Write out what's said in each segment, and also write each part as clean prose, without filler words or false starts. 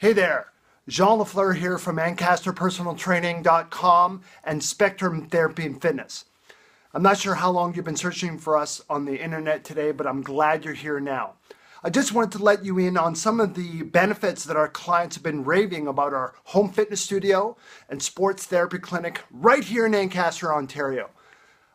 Hey there, Jean Lafleur here from AncasterPersonalTraining.com and Spectrum Therapy and Fitness. I'm not sure how long you've been searching for us on the internet today, but I'm glad you're here now. I just wanted to let you in on some of the benefits that our clients have been raving about our home fitness studio and sports therapy clinic right here in Ancaster, Ontario.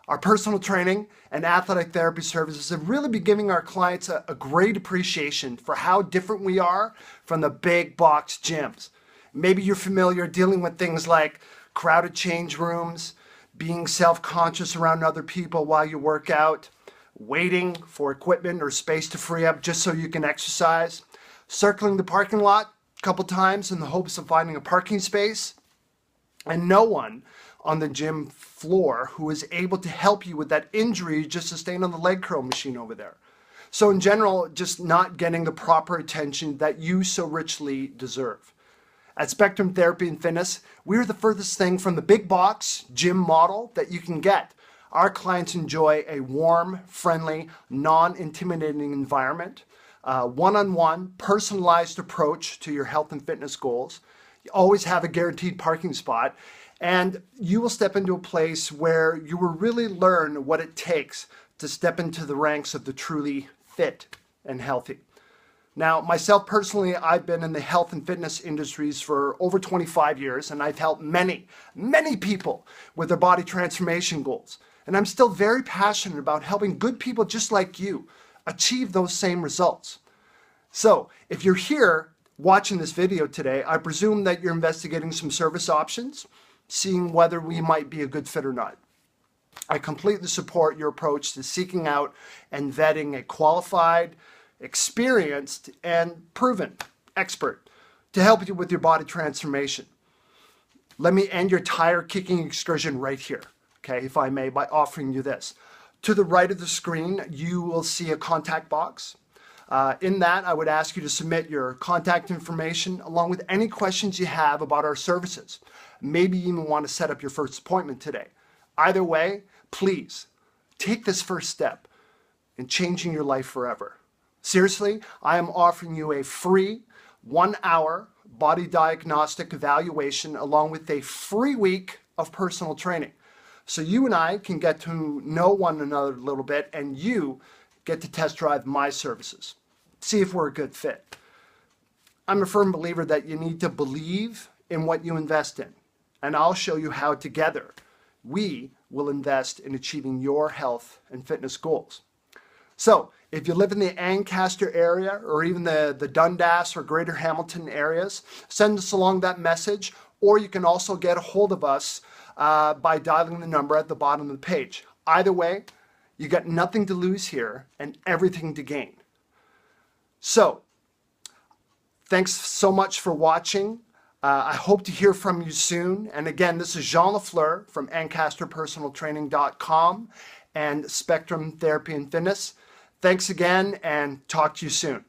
Our personal training and athletic therapy services have really been giving our clients a great appreciation for how different we are from the big box gyms. Maybe you're familiar dealing with things like crowded change rooms, being self-conscious around other people while you work out, waiting for equipment or space to free up just so you can exercise, circling the parking lot a couple times in the hopes of finding a parking space, and no one on the gym floor who is able to help you with that injury you just sustained on the leg curl machine over there. So in general, just not getting the proper attention that you so richly deserve. At Spectrum Therapy and Fitness, we're the furthest thing from the big box gym model that you can get. Our clients enjoy a warm, friendly, non-intimidating environment, one-on-one, personalized approach to your health and fitness goals. You always have a guaranteed parking spot, and you will step into a place where you will really learn what it takes to step into the ranks of the truly fit and healthy. Now, myself personally, I've been in the health and fitness industries for over 25 years, and I've helped many people with their body transformation goals. And I'm still very passionate about helping good people just like you achieve those same results. So, if you're here watching this video today, I presume that you're investigating some service options, seeing whether we might be a good fit or not. I completely support your approach to seeking out and vetting a qualified, experienced, and proven expert to help you with your body transformation. Let me end your tire kicking excursion right here, okay, if I may, by offering you this. To the right of the screen, you will see a contact box. In that, I would ask you to submit your contact information along with any questions you have about our services. Maybe you even want to set up your first appointment today. Either way, please take this first step in changing your life forever. Seriously, I am offering you a free 1-hour body diagnostic evaluation along with a free week of personal training. So you and I can get to know one another a little bit, and you get to test drive my services. See if we're a good fit. I'm a firm believer that you need to believe in what you invest in, and I'll show you how together we will invest in achieving your health and fitness goals. So if you live in the Ancaster area or even the Dundas or Greater Hamilton areas, send us along that message, or you can also get a hold of us by dialing the number at the bottom of the page. Either way, you got nothing to lose here and everything to gain. So, thanks so much for watching. I hope to hear from you soon. And again, this is Jean Lafleur from AncasterPersonalTraining.com and Spectrum Therapy and Fitness. Thanks again, and talk to you soon.